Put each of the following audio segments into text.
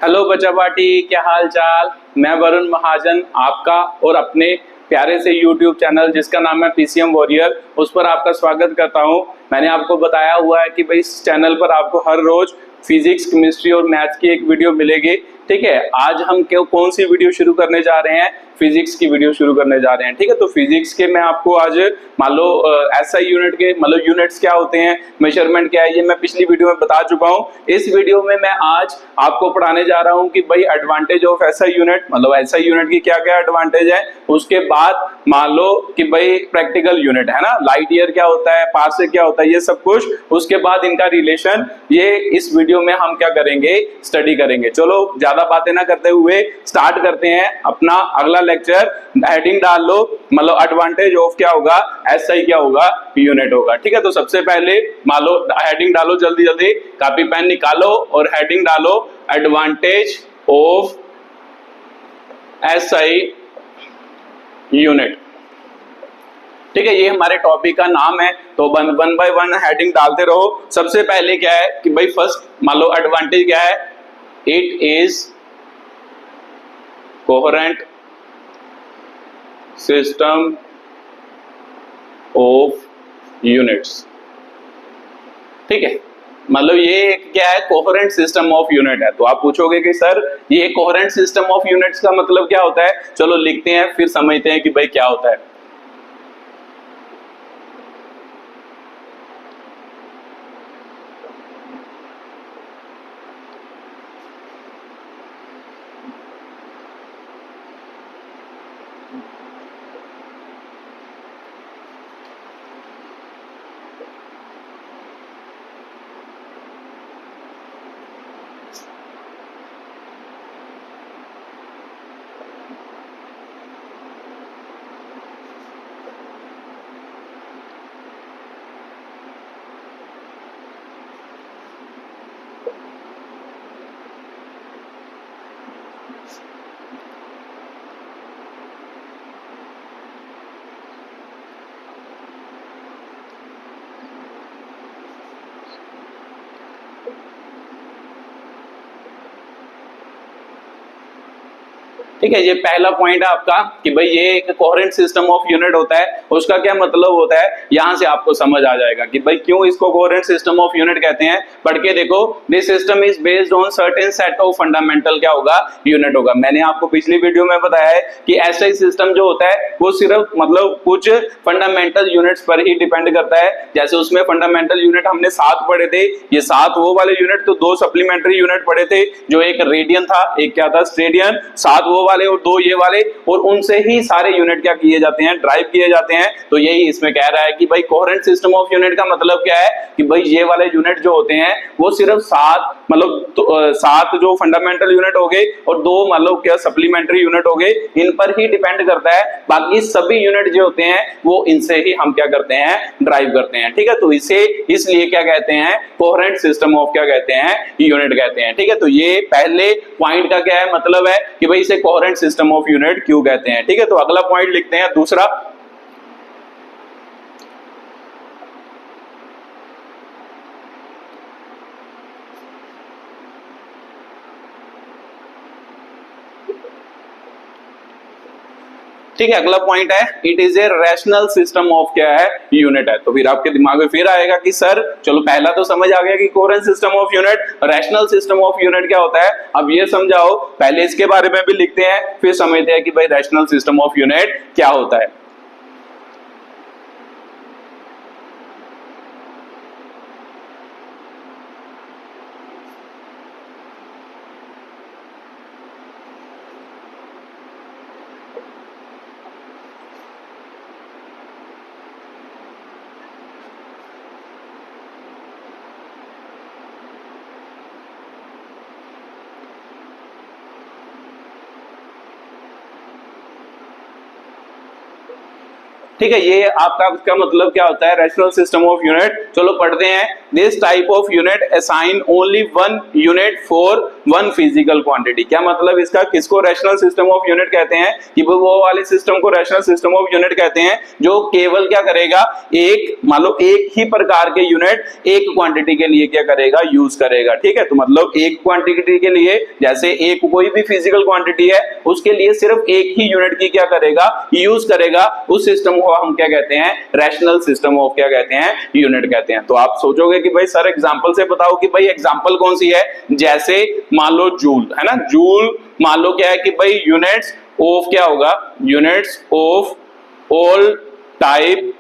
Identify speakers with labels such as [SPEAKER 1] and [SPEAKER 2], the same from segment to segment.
[SPEAKER 1] Hello बच्चा party, क्या हाल चाल। मैं वरुण महाजन, आपका और अपने प्यारे से YouTube चैनल जिसका नाम है PCM वॉरियर, उस पर आपका स्वागत करता हूं। मैंने आपको बताया हुआ है कि भाई इस चैनल पर आपको हर रोज फिजिक्स, केमिस्ट्री और मैथ्स की एक वीडियो मिलेगी। ठीक है, आज हम कौन सी वीडियो शुरू करने जा रहे हैं? फिजिक्स की वीडियो शुरू करने जा रहे हैं। ठीक है, तो फिजिक्स के मैं आपको आज मान लो SI यूनिट के मतलब यूनिट्स क्या होते हैं, मेजरमेंट क्या है, ये मैं पिछली वीडियो में बता चुका हूँ। इस वीडियो में मैं आज आपको पढ़ाने जा रहा हूँ कि भाई एडवांटेज ऑफ SI यूनिट, मतलब SI यूनिट की क्या क्या एडवांटेज है। उसके बाद मान लो कि भाई प्रैक्टिकल यूनिट है ना, लाइट ईयर क्या होता है, पार्सेक क्या होता है, ये सब कुछ। उसके बाद इनका रिलेशन, ये इस वीडियो में हम क्या करेंगे, स्टडी करेंगे। चलो ज्यादा बातें ना करते हुए स्टार्ट करते हैं अपना अगला लेक्चर। हेडिंग डाल लो, मतलब एडवांटेज ऑफ क्या होगा, SI क्या होगा, यूनिट होगा। ठीक है, तो सबसे पहले मान लो हेडिंग डालो, जल्दी जल्दी कॉपी पेन निकालो और हेडिंग डालो एडवांटेज ऑफ SI यूनिट। ठीक है, ये हमारे टॉपिक का नाम है, तो वन बाय वन हेडिंग डालते रहो। सबसे पहले क्या है कि भाई फर्स्ट मान लो एडवांटेज क्या है, it is coherent system of units. ठीक है, मतलब ये क्या है, कोहेरेंट सिस्टम ऑफ यूनिट है। तो आप पूछोगे कि सर ये कोहेरेंट सिस्टम ऑफ यूनिट्स का मतलब क्या होता है। चलो लिखते हैं, फिर समझते हैं कि भाई क्या होता है। ठीक है, ये पहला पॉइंट है आपका कि भाई ये एक कोहेरेंट सिस्टम ऑफ यूनिट होता है। उसका क्या मतलब होता है, यहां से आपको समझ आ जाएगा कि भाई क्यों इसको कोहेरेंट सिस्टम ऑफ यूनिट कहते हैं। पढ़ के देखो, this system is based on certain set of fundamental क्या होगा, यूनिट होगा। मैंने आपको पिछली वीडियो में बताया है कि SI सिस्टम जो होता है वो सिर्फ मतलब कुछ फंडामेंटल यूनिट्स पर ही डिपेंड करता है। जैसे उसमें फंडामेंटल यूनिट हमने 7 पढ़े थे, ये 7 वो वाले यूनिट, तो 2 सप्लीमेंट्री यूनिट पढ़े थे, जो एक रेडियन था, एक क्या था, स्टेडियन। 7 वो वाले और 2 ये वाले, और उनसे ही सारे यूनिट क्या किए जाते हैं, ड्राइव किए जाते हैं। तो यही इसमें कह रहा है कि भाई कोहेरेंट सिस्टम ऑफ यूनिट का मतलब क्या है कि भाई ये वाले यूनिट जो होते हैं वो सिर्फ 7 मतलब 7 जो फंडामेंटल यूनिट हो गए और 2 मतलब क्या सप्लीमेंट्री यूनिट हो गए, इन पर ही डिपेंड करता है। बाकी सभी यूनिट जो होते हैं वो इनसे ही हम क्या करते हैं, ड्राइव करते हैं। ठीक है, तो इसे इसलिए क्या कहते हैं, कोहेरेंट सिस्टम ऑफ क्या कहते हैं, यूनिट कहते हैं। ठीक है, तो ये पहले पॉइंट का क्या है मतलब है कि भाई इसे कोहेरेंट सिस्टम ऑफ यूनिट क्यों कहते हैं। ठीक है, तो अगला पॉइंट लिखते हैं, दूसरा। ठीक है, अगला पॉइंट है, it is a rational system of क्या है, यूनिट है। तो फिर आपके दिमाग में फिर आएगा कि सर चलो पहला तो समझ आ गया कि coherent system of unit, rational system of unit क्या होता है। अब ये समझाओ, पहले इसके बारे में भी लिखते हैं, फिर समझते हैं कि भाई रैशनल सिस्टम ऑफ यूनिट क्या होता है। ठीक है, ये आपका इसका मतलब क्या होता है, रैशनल सिस्टम ऑफ यूनिट। चलो पढ़ते हैं। This type of unit assign only one unit for one physical quantity. क्या मतलब इसका, किसको रैशनल सिस्टम ऑफ यूनिट कहते हैं कि वो वाले सिस्टम को रैशनल सिस्टम ऑफ यूनिट कहते हैं जो केवल क्या करेगा, एक मान लो एक ही प्रकार के यूनिट एक क्वांटिटी के लिए क्या करेगा, यूज करेगा। ठीक है, तो मतलब एक क्वांटिटी के लिए, जैसे एक कोई भी फिजिकल क्वांटिटी है उसके लिए सिर्फ एक ही यूनिट की क्या करेगा, यूज करेगा, उस सिस्टम को हम क्या कहते हैं, रैशनल सिस्टम ऑफ क्या कहते हैं, यूनिट कहते हैं। तो आप सोचोगे कि भाई सर एग्जांपल से बताओ कि भाई एग्जांपल कौन सी है, जैसे मान लो जूल है ना, जूल मान लो क्या है कि भाई यूनिट्स ऑफ क्या होगा, units of all type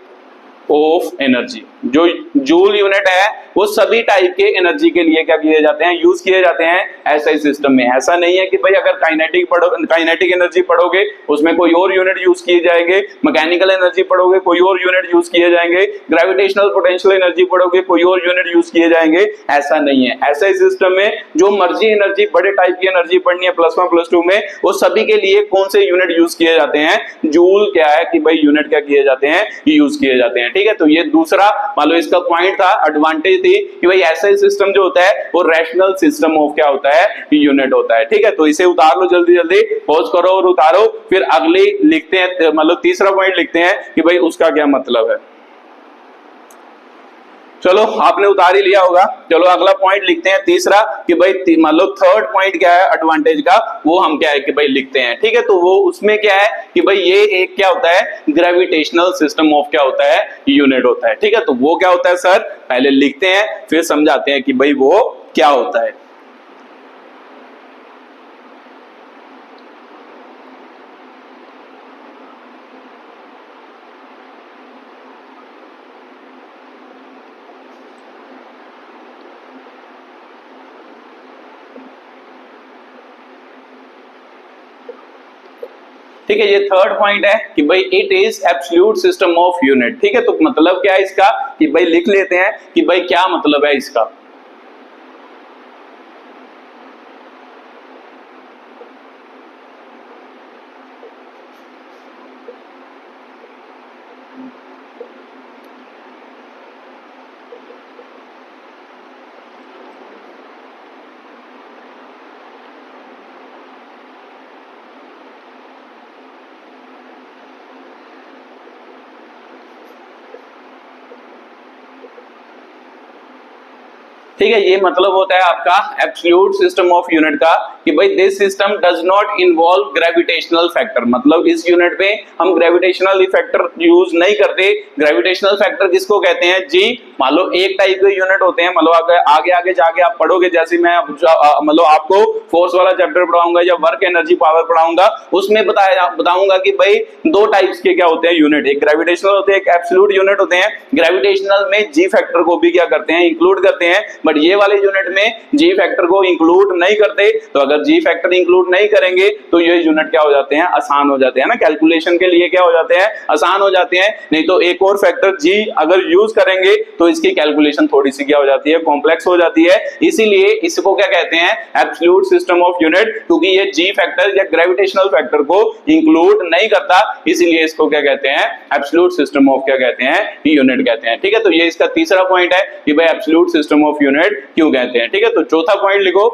[SPEAKER 1] of energy. जो जूल यूनिट है वो सभी टाइप के एनर्जी के लिए क्या किए जाते हैं, यूज किए जाते हैं एसआई सिस्टम में। ऐसा नहीं है कि भाई अगर काइनेटिक एनर्जी पढ़ोगे उसमें कोई और यूनिट यूज किए जाएंगे, मैकेनिकल एनर्जी पढ़ोगे कोई और यूनिट यूज किए जाएंगे, ग्रेविटेशनल पोटेंशियल एनर्जी पढ़ोगे कोई और यूनिट यूज किए जाएंगे, ऐसा नहीं है। एसआई सिस्टम में जो मर्जी एनर्जी, बड़े टाइप की एनर्जी पढ़नी है +1 +2 में, वो सभी के लिए कौन से यूनिट यूज किए जाते हैं, जूल क्या है कि भाई यूनिट क्या किए जाते हैं, यूज किए जाते हैं। ठीक है, तो ये दूसरा मान लो इसका पॉइंट था, एडवांटेज थी कि भाई एसआई सिस्टम जो होता है वो रैशनल सिस्टम ऑफ क्या होता है, यूनिट होता है। ठीक है, तो इसे उतार लो, जल्दी जल्दी पॉज करो और उतारो, फिर अगली लिखते हैं, मतलब तीसरा पॉइंट लिखते हैं कि भाई उसका क्या मतलब है। चलो आपने उतार ही लिया होगा, चलो अगला पॉइंट लिखते हैं तीसरा कि भाई मान लो थर्ड पॉइंट क्या है एडवांटेज का, वो हम क्या है कि भाई लिखते हैं। ठीक है, तो वो उसमें क्या है कि भाई ये एक क्या होता है, ग्रेविटेशनल सिस्टम ऑफ क्या होता है, यूनिट होता है। ठीक है, तो वो क्या होता है सर, पहले लिखते हैं फिर समझाते हैं कि भाई वो क्या होता है। ठीक है, ये थर्ड पॉइंट है कि भाई it is absolute system of unit. ठीक है, तो मतलब क्या है इसका कि भाई लिख लेते हैं कि भाई क्या मतलब है इसका। ठीक है, ये मतलब होता है आपका एब्सोल्यूट सिस्टम ऑफ यूनिट का कि भाई this system does not involve gravitational factor. मतलब इस यूनिट में हम ग्रेविटेशनल फैक्टर यूज नहीं करते। ग्रेविटेशनल फैक्टर किसको कहते हैं जी, मान लो एक टाइप के यूनिट होते हैं, मतलब आगे आगे जाके आप पढ़ोगे, जैसे मैं मतलब आपको फोर्स वाला चैप्टर पढ़ाऊंगा या वर्क एनर्जी पावर पढ़ाऊंगा, उसमें बताऊंगा कि भाई दो टाइप्स के क्या होते हैं यूनिट, एक ग्रेविटेशनल होते हैं, एक एब्सोल्यूट यूनिट होते हैं। ग्रेविटेशनल में जी फैक्टर को भी क्या करते हैं, इंक्लूड करते हैं, बट ये वाले यूनिट में जी फैक्टर को इंक्लूड नहीं करते। तो अगर जी फैक्टर इंक्लूड नहीं करेंगे तो ये यूनिट क्या हो जाते हैं, आसान हो जाते हैं ना, कैलकुलेशन के लिए क्या हो जाते हैं, आसान हो जाते हैं। नहीं तो एक और फैक्टर जी अगर यूज करेंगे तो इसकी कैलकुलेशन थोड़ी सी क्या हो जाती है, कॉम्प्लेक्स हो जाती है। इसीलिए इसको क्या कहते हैं, एब्सोल्यूट सिस्टम ऑफ यूनिट, क्योंकि ये जी फैक्टर या ग्रेविटेशनल फैक्टर को इंक्लूड नहीं करता, इसीलिए इसको क्या कहते हैं, एब्सोल्यूट सिस्टम ऑफ क्या कहते हैं, यूनिट कहते हैं। ठीक है, तो ये इसका तीसरा पॉइंट है कि भाई एब्सोल्यूट सिस्टम ऑफ यूनिट क्यों कहते हैं। ठीक है, तो चौथा पॉइंट लिखो,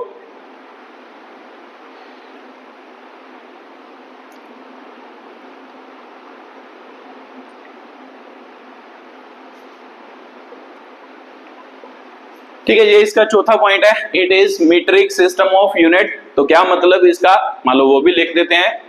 [SPEAKER 1] ठीक है, ये इसका चौथा पॉइंट है, it is metric system of unit. तो क्या मतलब इसका, मान लो वो भी लिख देते हैं।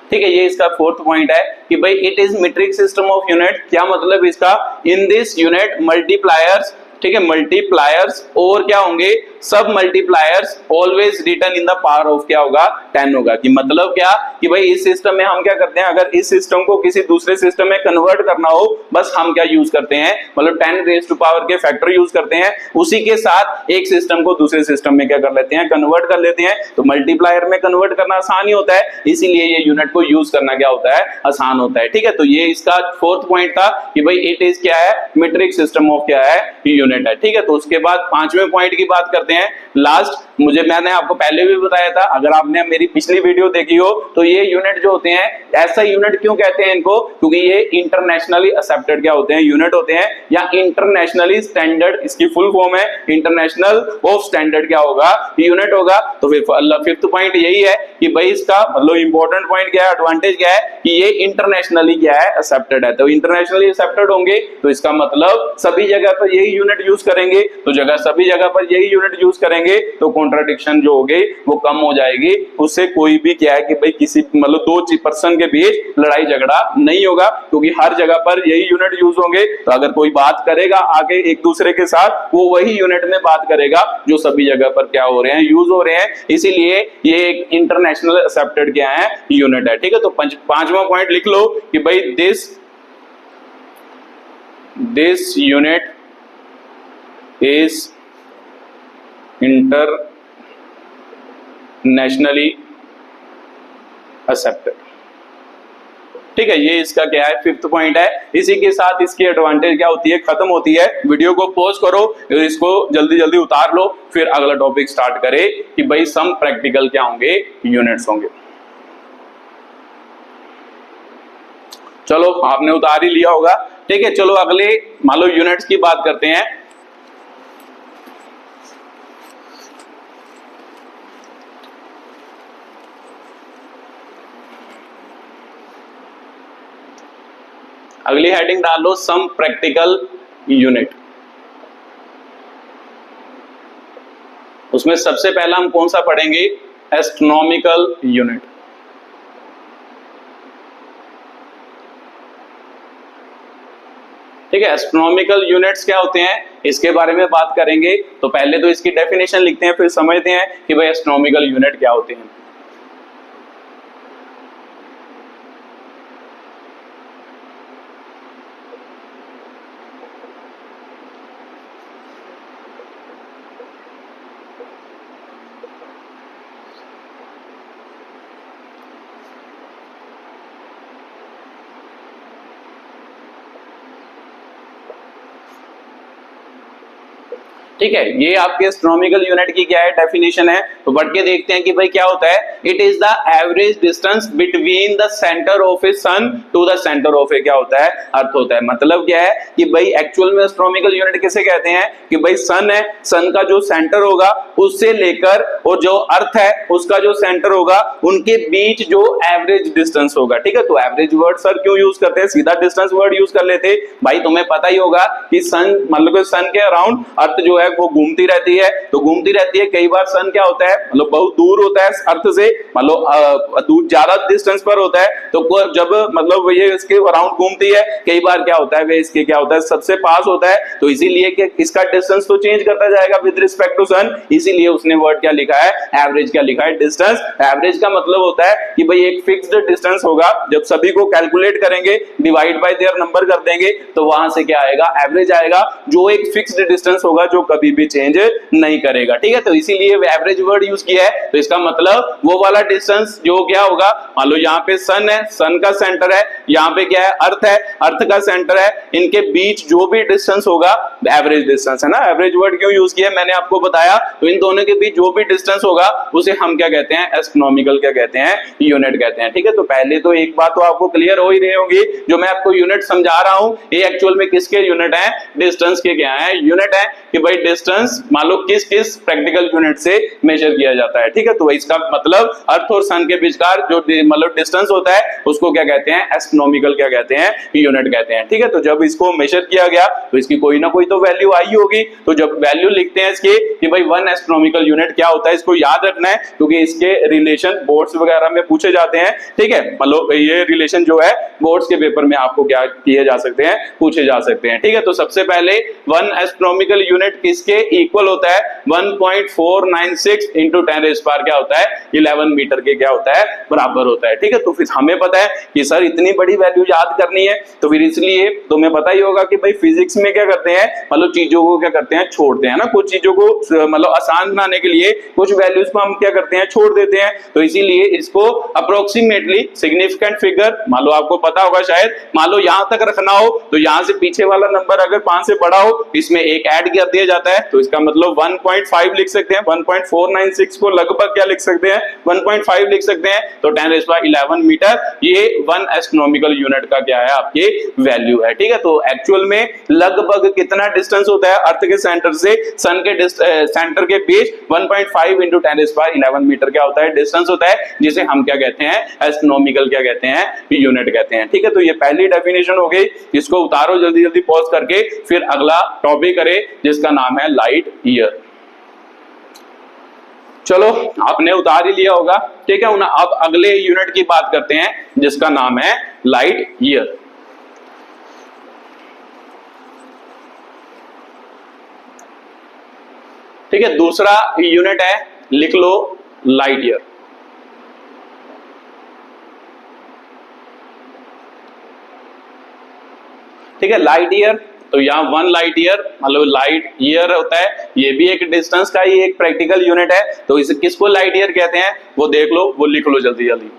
[SPEAKER 1] ठीक है, ये इसका फोर्थ पॉइंट है कि भाई it is metric system of unit. क्या मतलब इसका, इन दिस यूनिट मल्टीप्लायर्स, ठीक है, मल्टीप्लायर्स और क्या होंगे, सब multipliers always return in the power of क्या होगा 10 होगा। कि मतलब क्या कि भाई इस सिस्टम में हम क्या करते हैं, अगर इस सिस्टम को किसी दूसरे सिस्टम में कन्वर्ट करना हो, बस हम क्या यूज करते हैं, मतलब 10 रेज टू पावर के फैक्टर यूज करते हैं, उसी के साथ एक सिस्टम को दूसरे सिस्टम में क्या कर लेते हैं, कन्वर्ट कर लेते हैं। तो मल्टीप्लायर में कन्वर्ट करना आसान ही होता है, इसीलिए ये यूनिट को यूज करना क्या होता है, आसान होता है। ठीक है, तो ये इसका फोर्थ पॉइंट था कि भाई इट इज क्या है, मीट्रिक सिस्टम ऑफ क्या है, यूनिट है। ठीक है, तो उसके बाद पांचवें पॉइंट की बात करते हैं, लास्ट। मैंने आपको पहले भी बताया था, अगर आपने मेरी पिछली वीडियो देखी हो, तो ये यूनिट जो होते हैं, ऐसा यूनिट क्यों कहते हैं इनको, क्योंकि ये इंटरनेशनली एक्सेप्टेड क्या होते हैं, यूनिट होते हैं, या इंटरनेशनली स्टैंडर्ड, इसकी फुल फॉर्म है इंटरनेशनल ऑफ स्टैंडर्ड क्या होगा, यूनिट होगा। तो फिफ्थ पॉइंट यही है कि भाई इसका मतलब इंपॉर्टेंट पॉइंट क्या है, एडवांटेज क्या है कि ये इंटरनेशनली क्या है, एक्सेप्टेड है। तो इंटरनेशनली एक्सेप्टेड होंगे तो इसका मतलब सभी जगह पर यही यूनिट यूज करेंगे, तो सभी जगह पर यही यूनिट यूज करेंगे, तो कॉन्ट्राडिक्शन जो होगी वो कम हो जाएगी। उससे कोई भी क्या है कि भाई किसी मतलब दो पर्सन के बीच लड़ाई झगड़ा नहीं होगा, क्योंकि हर जगह पर यही यूनिट यूज होंगे। तो अगर कोई बात करेगा आगे एक दूसरे के साथ, वो वही यूनिट में बात करेगा जो सभी जगह पर क्या हो रहे हैं, यूज हो रहे हैं। इसीलिए ये एक इंटरनेशनल एक्सेप्टेड क्या है, यूनिट है। ठीक है, तो पांचवा पॉइंट लिख लो कि भाई this unit is internationally accepted. ठीक है, ये इसका क्या है, फिफ्थ पॉइंट है। इसी के साथ इसकी एडवांटेज क्या होती है, खत्म होती है। वीडियो को पॉज करो, इसको जल्दी जल्दी उतार लो, फिर अगला टॉपिक स्टार्ट करें कि भाई सम प्रैक्टिकल क्या होंगे, यूनिट्स होंगे। चलो आपने उतार ही लिया होगा। ठीक है, चलो अगले मान लो यूनिट्स की बात करते हैं। अगली हेडिंग डाल लो सम प्रैक्टिकल यूनिट। उसमें सबसे पहला हम कौन सा पढ़ेंगे, एस्ट्रोनॉमिकल यूनिट। ठीक है, एस्ट्रोनॉमिकल यूनिट्स क्या होते हैं, इसके बारे में बात करेंगे। तो पहले तो इसकी डेफिनेशन लिखते हैं, फिर समझते हैं कि भाई एस्ट्रोनॉमिकल यूनिट क्या होते हैं। ठीक है, ये आपके एस्ट्रोनॉमिकल यूनिट की क्या है, डेफिनेशन है। तो बढ़ के देखते हैं कि भाई क्या होता है। It is the average distance between the centre of a sun to the centre of a क्या होता है, अर्थ होता है। मतलब क्या है कि भाई एक्चुअल में एस्ट्रोनॉमिकल यूनिट किसे कहते हैं कि भाई सन है, सन का जो सेंटर होगा उससे लेकर और जो अर्थ है उसका जो सेंटर होगा, उनके बीच जो एवरेज डिस्टेंस होगा। ठीक है, तो एवरेज वर्ड सर क्यों यूज करते हैं, सीधा डिस्टेंस वर्ड यूज कर लेते। भाई तुम्हें पता ही होगा कि सन मतलब सन के अराउंड अर्थ जो है वो घूमती रहती है। तो घूमती रहती है, कई बार सन क्या होता है, मतलब बहुत दूर होता है अर्थ से, मतलब दूर ज्यादा डिस्टेंस पर होता है। तो जब मतलब ये इसके अराउंड घूमती है, कई बार क्या होता है वे इसके क्या होता है, सबसे पास होता है। तो इसीलिए कि इसका डिस्टेंस तो चेंज करता जाएगा विद रिस्पेक्ट टू सन, इसीलिए उसने वर्ड क्या लिखा है, एवरेज क्या लिखा है, डिस्टेंस। एवरेज का मतलब होता है कि भाई एक फिक्स्ड डिस्टेंस होगा, जब सभी को कैलकुलेट करेंगे, डिवाइड बाय देयर नंबर कर देंगे, तो वहां से क्या आएगा, एवरेज आएगा, जो एक फिक्स्ड डिस्टेंस होगा, जो कभी भी चेंज नहीं करेगा। ठीक है, तो इसीलिए एवरेज वर्ड यूज किया है। तो इसका मतलब वो वाला डिस्टेंस जो क्या होगा, मान लो यहाँ पे सन है, सन का सेंटर है, यहाँ पे क्या है, अर्थ है, अर्थ का सेंटर है, इनके बीच जो भी डिस्टेंस होगा एवरेज डिस्टेंस है ना। एवरेज वर्ड क्यों यूज किया मैंने आपको बताया। तो इन दोनों के बीच जो भी डिस्टेंस होगा उसे हम क्या कहते हैं, एस्ट्रोनॉमिकल क्या कहते हैं, यूनिट कहते हैं। ठीक है, तो पहले तो एक बात तो आपको क्लियर हो ही रही होगी, जो मैं आपको यूनिट समझा रहा हूं ये एक्चुअल में किसके यूनिट है, डिस्टेंस के क्या है, यूनिट है। कि भाई डिस्टेंस मान लो किस किस प्रैक्टिकल यूनिट से मेजर किया जाता है। ठीक है, तो इसका मतलब अर्थ और सन के बीचकार जो मतलब डिस्टेंस होता है उसको क्या कहते हैं, एस्ट्रोनॉमिकल क्या कहते हैं, यूनिट कहते हैं। ठीक है, तो जब इसको मेजर किया गया तो इसकी कोई ना कोई तो वैल्यू आई होगी। तो जब वैल्यू लिखते हैं इसकी कि भाई 1 एस्ट्रोनॉमिकल यूनिट क्या होता है, इसको याद रखना है, क्योंकि इसके रिलेशन बोर्ड्स वगैरह में पूछे जाते हैं। ठीक है, मतलब ये रिलेशन जो है बोर्ड्स के पेपर में आपको क्या किए जा सकते हैं, पूछे जा सकते हैं। ठीक है, तो सबसे पहले 1 एस्ट्रोनॉमिकल यूनिट किसके इक्वल होता है 1.496 इंटू 10 पावर क्या होता है 11 मीटर के क्या होता है बराबर होता है। ठीक है, तो फिर हमें पता है कि सर इतनी बड़ी वैल्यू याद करनी है, तो फिर इसलिए तुम्हें पता ही होगा कि भाई फिजिक्स में क्या करते हैं, मतलब चीजों को क्या करते हैं छोड़ते हैं ना, कुछ चीजों को मतलब आसान बनाने के लिए कुछ वैल्यूज को हम क्या करते हैं छोड़ देते हैं। तो इसीलिए इसको अप्रोक्सीमेटली सिग्निफिकेंट फिगर मान लो, आपको पता होगा शायद, मान लो यहां तक रखना हो तो यहां से पीछे वाला नंबर अगर 5 से बड़ा हो इसमें एक ऐड कर दिया जाता है, तो इसका मतलब 1.5 लिख सकते हैं। 1.496 को लगभग क्या लिख सकते हैं 1.5 लिख सकते हैं। तो 10⁻11 मीटर ये 1 एस्ट्रोनॉमिकल यूनिट का क्या है आपके वैल्यू है। ठीक है, तो एक्चुअल में लगभग कितना डिस्टेंस होता है अर्थ के सेंटर से सन के सेंटर के बीच 1.5 इंटू 10⁻11 मीटर क्या होता है डिस्टेंस होता है, जिसे हम क्या कहते हैं एस्ट्रोनॉमिकल क्या कहते हैं यूनिट कहते हैं। ठीक है, तो ये पहली डेफिनेशन हो गई, इसको उतारो जल्दी जल्दी पॉज करके, फिर अगला टॉपिक करें जिसका नाम है लाइट ईयर। चलो आपने उतार ही लिया होगा। ठीक है, अब अगले यूनिट की बात करते हैं जिसका नाम है लाइट ईयर। ठीक है, दूसरा यूनिट है, लिख लो लाइट ईयर। ठीक है, लाइट ईयर, तो यहाँ 1 लाइट ईयर मतलब लाइट ईयर होता है, ये भी एक डिस्टेंस का ही एक प्रैक्टिकल यूनिट है। तो इसे किसको लाइट ईयर कहते हैं वो देख लो, वो लिख लो जल्दी जल्दी।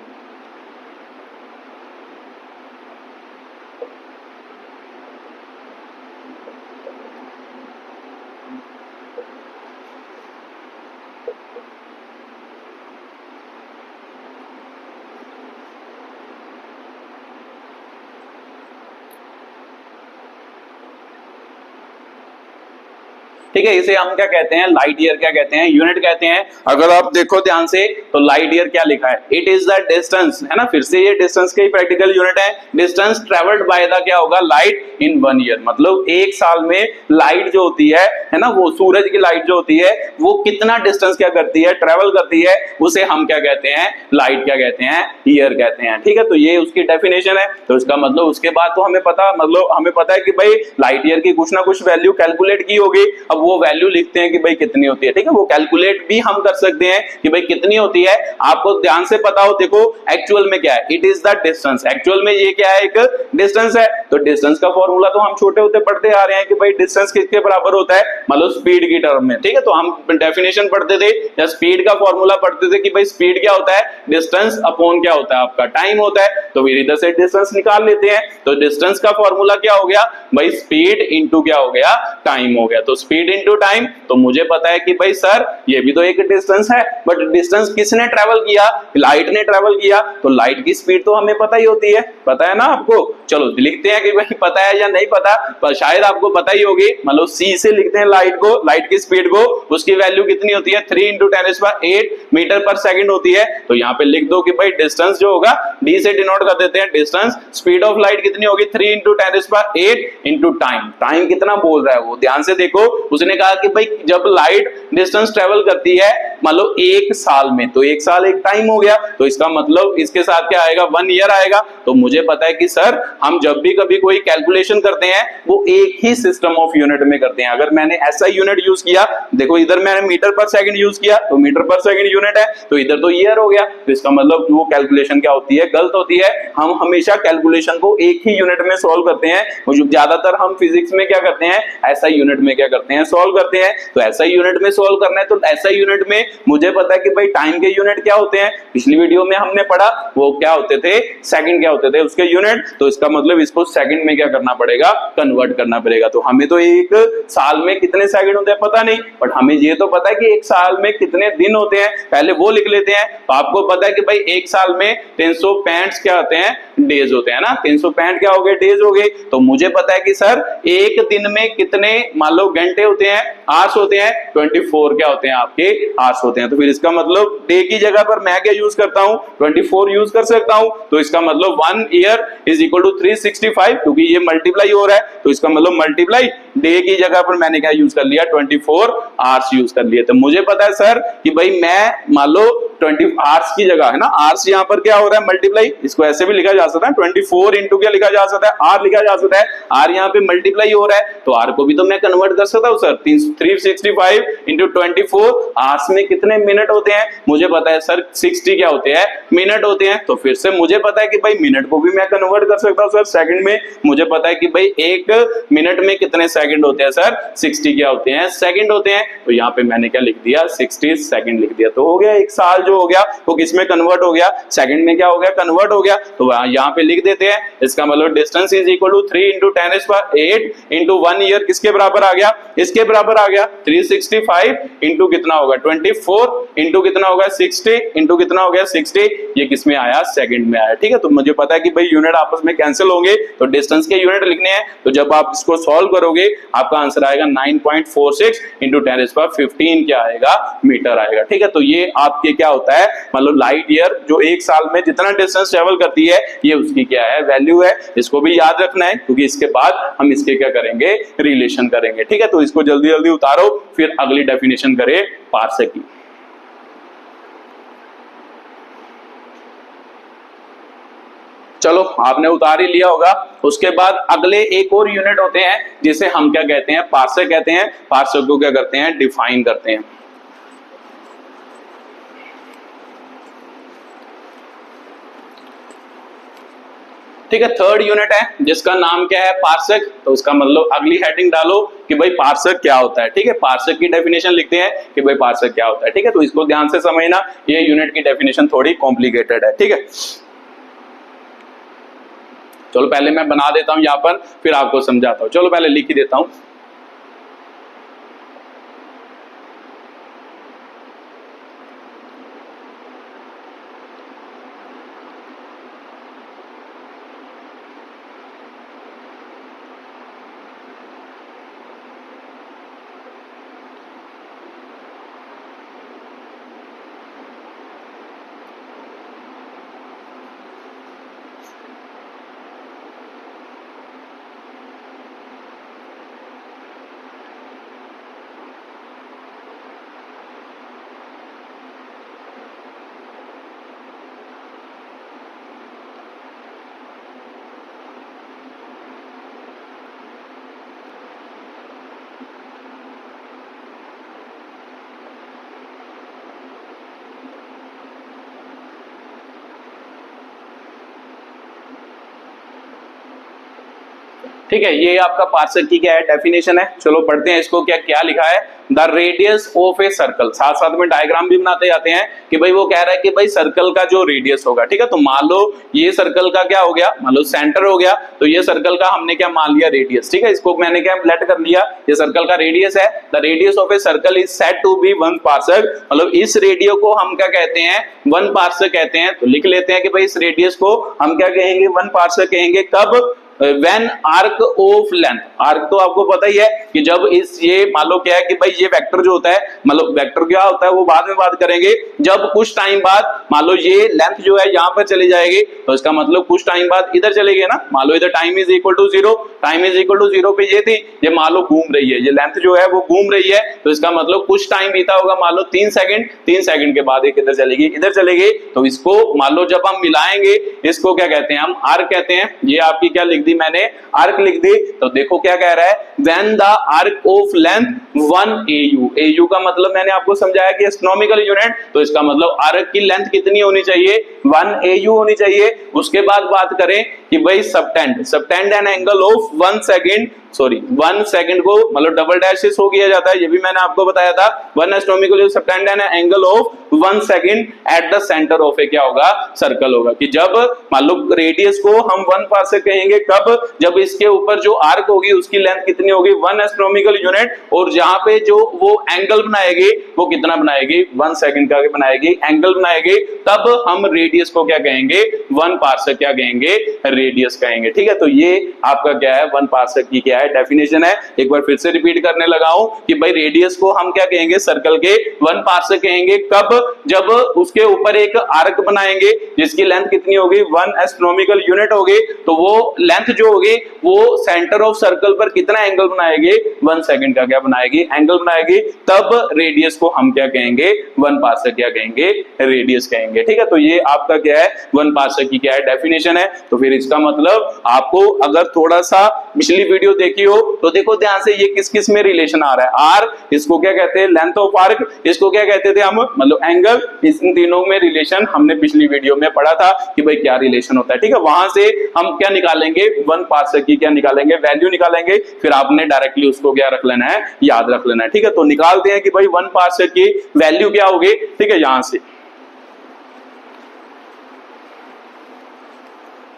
[SPEAKER 1] ठीक है, इसे हम क्या कहते हैं लाइट ईयर क्या कहते हैं यूनिट कहते हैं। अगर आप देखो ध्यान से तो लाइट ईयर क्या लिखा है, इट इज द डिस्टेंस, है ना, फिर से ये डिस्टेंस का ही प्रैक्टिकल यूनिट है। डिस्टेंस ट्रेवल्ड बाय द क्या होगा लाइट इन 1 ईयर, मतलब एक साल में लाइट जो होती है ना, वो सूरज की लाइट जो होती है वो कितना डिस्टेंस क्या करती है ट्रेवल करती है, उसे हम क्या कहते हैं लाइट क्या कहते हैं ईयर कहते हैं। ठीक है, तो ये उसकी डेफिनेशन है। तो इसका मतलब उसके बाद तो हमें पता है कि भाई लाइट ईयर की कुछ ना कुछ वैल्यू कैलकुलेट की होगी। अब वो वैल्यू लिखते हैं कि भाई कितनी होती है। ठीक है, वो कैलकुलेट भी हम कर सकते हैं कि भाई कितनी होती है। आपको ध्यान से पता हो, देखो एक्चुअल में क्या है, it is the distance, actual में ये क्या है एक डिस्टेंस है। तो डिस्टेंस का फॉर्मूला तो हम छोटे होते पढ़ते आ रहे हैं कि भाई डिस्टेंस किसके बराबर होता है, मतलब स्पीड की टर्म में। ठीक है, तो हम डेफिनेशन पढ़ते थे या स्पीड का फॉर्मूला पढ़ते थे कि भाई स्पीड क्या होता है डिस्टेंस अपॉन क्या होता है आपका टाइम होता है। तो फिर इधर से डिस्टेंस निकाल लेते हैं। तो डिस्टेंस का फॉर्मूला क्या हो गया भाई, स्पीड इंटू क्या हो गया टाइम हो गया। तो स्पीड इंटू टाइम, तो मुझे पता है कि भाई सर ये भी तो एक डिस्टेंस है, बट डिस्टेंस किसने ट्रेवल किया, लाइट ने ट्रेवल किया। तो लाइट की स्पीड तो हमें पता ही होती है, पता है ना आपको। चलो लिखते हैं कि भाई पता है या नहीं पता, पर शायद आपको पता ही होगी। मतलब सी से लिखते हैं लाइट को, लाइट की स्पीड को, उसकी वैल्यू कितनी होती है 3 इंटू 10⁸ मीटर पर सेकंड होती है। तो यहाँ पे लिख दो कि भाई डिस्टेंस जो होगा डी से डिनोट कर देते हैं डिस्टेंस, स्पीड ऑफ लाइट कितनी होगी 3 इंटू 10⁸ इंटू टाइम। टाइम कितना बोल रहा है वो ध्यान से देखो। उसने कहा कि भाई जब लाइट डिस्टेंस ट्रेवल करती है मतलब एक साल में, तो एक साल एक टाइम हो गया। तो इसका मतलब इसके साथ क्या आएगा 1 ईयर आएगा। तो मुझे पता है कि सर हम जब भी कभी कोई कैलकुलेशन करते हैं वो एक ही सिस्टम ऑफ यूनिट में करते हैं। अगर मैंने ऐसा यूनिट यूज किया, देखो इधर मैंने मीटर पर सेकंड यूज किया तो मीटर पर सेकंड यूनिट है, तो इधर तो ईयर हो गया। तो इसका मतलब वो कैलकुलेशन क्या होती है गलत होती है। हम हमेशा कैलकुलेशन को एक ही यूनिट में सॉल्व करते हैं। ज्यादातर हम फिजिक्स में क्या करते हैं ऐसा यूनिट में क्या करते हैं सॉल्व करते हैं। तो ऐसा यूनिट में सॉल्व करना है, तो ऐसा यूनिट में मुझे पता है कि भाई टाइम के यूनिट क्या होते हैं, पिछली वीडियो में हमने पढ़ा वो क्या होते थे सेकंड क्या होते थे उसके यूनिट। तो इसका मतलब इसको सेकंड में क्या करना पड़ेगा कन्वर्ट करना पड़ेगा। तो हमें तो एक साल में कितने सेकंड होते हैं पता नहीं, बट हमें ये तो पता है कि एक साल में कितने दिन होते हैं, पहले वो लिख लेते हैं। तो आपको पता है कि भाई एक साल में 365 क्या होते हैं डेज होते हैं ना, 365 क्या हो गए डेज हो गए। तो मुझे पता है कि सर एक दिन में कितने मान लो घंटे होते हैं, आवर्स होते हैं, 24 क्या होते हैं आपके आवर्स होते हैं। तो फिर इसका मतलब डे की जगह पर मैं क्या यूज करता हूं 24 यूज कर सकता हूं। तो इसका मतलब 1 ईयर इज इक्वल टू 365, क्योंकि ये मल्टीप्लाई हो रहा है। तो इसका मतलब मल्टीप्लाई डे की जगह पर मैंने क्या यूज कर लिया 24 आवर्स यूज कर लिए। तो मुझे पता है सर कि भाई मैं मान लो 20 आवर्स की जगह है ना, आवर्स यहाँ पर क्या हो रहा है मल्टीप्लाई, इसको ऐसे भी लिखा जा सकता है 24 इंटू क्या लिखा जा सकता है आर लिखा जा सकता है, आर यहाँ पे मल्टीप्लाई हो रहा है तो आर को भी तो मैं कन्वर्ट कर सकता हूँ सर। 365 इंटू 24 आवर्स में कितने मिनट होते हैं, मुझे पता है सर 60 क्या होते हैं मिनट होते हैं, तो फिर से मुझे पता है कि भाई मिनट को भी मैं कन्वर्ट कर सकता हूँ सर सेकंड में, मुझे पता है कि भाई एक मिनट में कितने सेकंड होते हैं सर 60 क्या होते हैं सेकंड होते हैं, तो यहाँ पे मैंने क्या लिख दिया 60 सेकंड लिख दिया, तो हो गया एक साल जो हो गया वो किस में कन्वर्ट हो गया सेकंड में क्या हो गया कन्वर्ट हो गया, तो यहाँ पे लिख देते हैं इसका मतलब distance is equal to 3 into 10⁸ into 1 year किसके बराबर आ गया, इसके बराबर आ गया 365 इंटू कितना होगा 24 इंटू कितना होगा 60 इंटू कितना हो गया 60, ये किस में आया सेकंड में आया। ठीक है, तो मुझे पता है कि भाई यूनिट आपस में कैंसिल होंगे तो डिस्टेंस के यूनिट लिखने हैं, तो जब आप इसको सॉल्व करोगे आपका आंसर आएगा 9.46 इंटू 10⁻15 क्या आएगा मीटर आएगा। ठीक है, तो ये आपके क्या होता है मतलब लाइट ईयर जो एक साल में जितना डिस्टेंस ट्रेवल करती है ये उसकी क्या है वैल्यू है, इसको भी याद रखना है क्योंकि इसके बाद हम इसके क्या करेंगे रिलेशन करेंगे। ठीक है, तो इसको जल्दी जल्दी उतारो फिर अगली डेफिनेशन करें पार्सेक की। चलो आपने उतार ही लिया होगा, उसके बाद अगले एक और यूनिट होते हैं जिसे हम क्या कहते हैं पार्सेक कहते हैं, पार्सेक को क्या करते हैं डिफाइन करते हैं। ठीक है, थर्ड यूनिट है जिसका नाम क्या है पार्सेक, तो उसका मतलब अगली हेडिंग डालो कि भाई पार्सेक क्या होता है। ठीक है, पार्सेक की डेफिनेशन लिखते हैं कि भाई पार्सेक क्या होता है। ठीक है, तो इसको ध्यान से समझना, ये यूनिट की डेफिनेशन थोड़ी कॉम्प्लिकेटेड है। ठीक है, चलो पहले मैं बना देता हूं यहां पर फिर आपको समझाता हूं, चलो पहले लिख ही देता हूं। ठीक है, ये आपका पार्सेक की क्या है डेफिनेशन है। चलो पढ़ते हैं इसको, क्या क्या लिखा है। The radius of a circle, साथ साथ में डायग्राम भी बनाते जाते हैं कि भाई वो कह रहा है कि भाई सर्कल का जो रेडियस होगा। ठीक है, तो मान लो ये सर्कल का क्या हो गया, मान लो सेंटर हो गया, तो ये सर्कल का हमने क्या मान लिया रेडियस। ठीक है, इसको मैंने क्या लेट कर लिया, ये सर्कल का रेडियस है। The radius of a circle is said to be 1 parsec, मतलब इस रेडियो को हम क्या कहते हैं 1 पार्सेक कहते हैं। तो लिख लेते हैं कि भाई इस रेडियस को हम क्या कहेंगे 1 पार्सेक कहेंगे। कब, when arc of length, arc तो आपको पता ही है कि जब इस ये मान लो क्या है कि भाई ये वेक्टर जो होता है, मतलब वेक्टर क्या होता है वो बाद में बात करेंगे। जब कुछ टाइम बाद मान लो ये लेंथ जो है यहाँ पर चली जाएगी तो इसका मतलब कुछ टाइम बाद इधर चलेगी ना, मान लो इधर time is equal to 0, time is equal to 0 पे ये थी, ये मान लो घूम रही है, ये लेंथ जो है वो घूम रही है, तो इसका मतलब कुछ टाइम बीता होगा, मान लो 3 सेकंड, 3 सेकंड के बाद ये किधर चलेगी, इधर चलेगी। तो इसको मान लो जब हम मिलाएंगे इसको क्या कहते हैं हम आर्क कहते हैं। ये आपकी क्या लिख दी मैंने आर्क लिख दी। तो देखो क्या कह रहा है, when the arc of length 1 AU, AU का मतलब मैंने आपको समझाया कि एस्ट्रोनॉमिकल यूनिट, तो इसका मतलब आर्क की लेंथ कितनी होनी चाहिए 1 AU होनी चाहिए। उसके बाद बात करें कि भाई subtend, subtend an angle of 1 second, sorry 1 second को मतलब डबल डैश से शो किया जाता है, ये भी मैंने आपको बताया था। 1 astronomical subtend an angle of 1 second at the centre of a क्या होगा सर्कल होगा, कि जब मान लो रेडियस को हम 1 पार्सेक कहेंगे कब, जब इसके ऊपर जो आर्क होगी उसकी लेंथ कितनी होगी 1 एस्ट्रोनॉमिकल यूनिट, और जहां पे जो वो एंगल बनाएगी वो कितना बनाएगी 1 सेकंड का बनाएगी एंगल बनाएगी, तब हम रेडियस को क्या कहेंगे 1 पार्सेक क्या कहेंगे रेडियस कहेंगे। ठीक है, तो ये आपका क्या है 1 पार्सेक की क्या क्या है, डेफिनेशन है। एक बार फिर से रिपीट करने लगा हूं कि भाई रेडियस को हम क्या कहेंगे, सर्कल के 1 पार्सेक कहेंगे। कब? जब उसके ऊपर एक आर्क बनाएंगे जिसकी लेंथ कितनी होगी, 1 एस्ट्रोनॉमिकल यूनिट होगी, तो वो लेंथ जो होगी वो सेंटर ऑफ सर्कल पर कितना एंगल बनाएगी, 1 सेकंड का क्या बनाएगी, एंगल बनाएगी। तब रेडियस को हम क्या कहेंगे, 1 पार्सेक क्या कहेंगे, रेडियस कहेंगे। ठीक है, तो ये आपका क्या है, 1 पार्सेक की क्या है, डेफिनेशन है। तो फिर इसका मतलब आपको अगर थोड़ा सा पिछली वीडियो देखी हो तो देखो ध्यान से, ये किस किस में रिलेशन आ रहा है। आर, इसको क्या कहते हैं, लेंथ ऑफ आर्क, इसको क्या कहते थे हम, मतलब एंगल। इन तीनों में रिलेशन हमने पिछली वीडियो में पढ़ा था कि भाई क्या रिलेशन होता है। ठीक है, वहां से हम क्या निकालेंगे, 1 पार्सेक की क्या निकालेंगे, वैल्यू निकालेंगे। फिर आपने डायरेक्टली उसको क्या रख लेना है, याद रख लेना है। ठीक है, तो निकालते हैं कि भाई 1 पार्सेक की वैल्यू क्या होगी। ठीक है, यहां से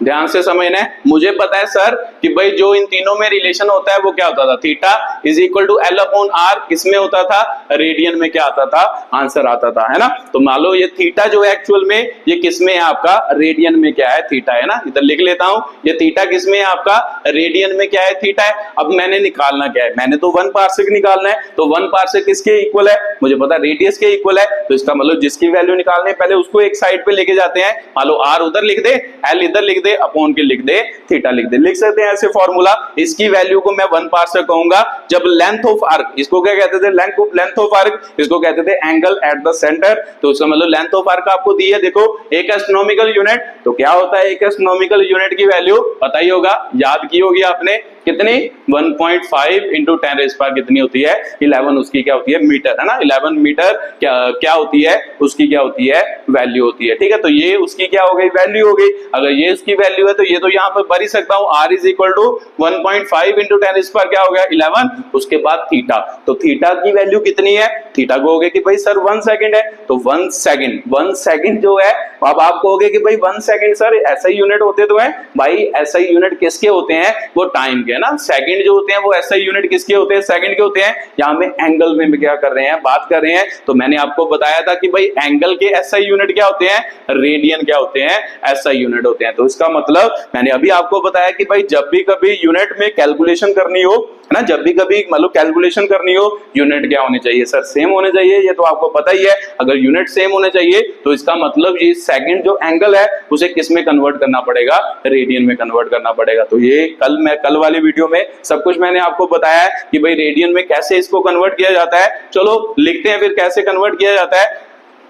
[SPEAKER 1] ध्यान से समझना है। मुझे पता है सर कि भाई जो इन तीनों में रिलेशन होता है वो क्या होता था, theta is equal to L upon R, किसमें होता था, रेडियन में क्या आता था, आंसर आता था, है ना। तो मान लो ये थीटा जो है एक्चुअल में ये किसमें है आपका, रेडियन में क्या है, थीटा है ना। इधर लिख लेता हूं, ये थीटा किसमें है आपका, रेडियन में क्या है, थीटा है। अब मैंने निकालना क्या है, मैंने तो 1 पार्सेक निकालना है। तो 1 पार्सेक किसके इक्वल है, मुझे पता रेडियस के इक्वल है। तो इसका मतलब जिसकी वैल्यू निकालने पहले उसको एक साइड पे लेके जाते हैं। मान लो आर उधर लिख दे, एल इधर लिख दे, अपॉन के लिख दे, थीटा लिख दे, लिख सकते हैं ऐसे फॉर्मूला। इसकी वैल्यू को मैं 1 पार्सेक कहूंगा जब लेंथ ऑफ आर्क, इसको क्या कहते थे, लेंथ ऑफ आर्क, इसको कहते थे एंगल एट द सेंटर। तो उसका मतलब लेंथ ऑफ आर्क आपको दी है, देखो 1 एस्ट्रोनॉमिकल यूनिट। तो क्या होता है 1 एस्ट्रोनॉमिकल यूनिट की वैल्यू, पता ही होगा, याद की होगी आपने, कितनी, 1.5 इंटू 10 रेज़ पावर कितनी होती है, 11, उसकी क्या होती है, मीटर, है ना। 11 मीटर क्या होती है, उसकी क्या होती है, वैल्यू होती है। ठीक है, तो ये उसकी क्या हो गई, वैल्यू हो गई। अगर ये उसकी वैल्यू है तो ये तो यहाँ पर भर ही सकता हूँ, r is equal to 1.5 into 10 raise power क्या हो गया, 11। उसके बाद थीटा, तो थीटा की वैल्यू कितनी है, थीटा को हो गया कि भाई सर 1 सेकंड है, तो 1 सेकंड जो है, अब आप कहोगे कि भाई 1 सेकंड सर ऐसा यूनिट होते तो है, भाई ऐसा यूनिट किसके होते हैं, वो टाइम के ना। सेकंड जो होते हैं वो ऐसा यूनिट किसके होते हैं, सेकंड के होते हैं। यहां में एंगल में क्या कर रहे हैं, बात कर रहे हैं। तो मैंने आपको बताया था कि भाई एंगल के एसआई यूनिट क्या होते हैं, रेडियन क्या होते हैं, एसआई यूनिट होते हैं। तो इसका मतलब मैंने अभी आपको बताया कि भाई जब भी कभी यूनिट में कैलकुलेशन करनी हो, है ना, जब भी कभी मतलब कैलकुलेशन करनी हो, यूनिट क्या होने चाहिए सर, सेम होने चाहिए। ये तो आपको पता ही है, अगर यूनिट सेम होने चाहिए तो इसका मतलब ये सेकंड जो एंगल है उसे किस में कन्वर्ट करना पड़ेगा, रेडियन में कन्वर्ट करना पड़ेगा। तो ये कल वाली वीडियो में सब कुछ मैंने आपको बताया है कि भाई रेडियन में कैसे इसको कन्वर्ट किया जाता है। चलो लिखते हैं फिर कैसे कन्वर्ट किया जाता है।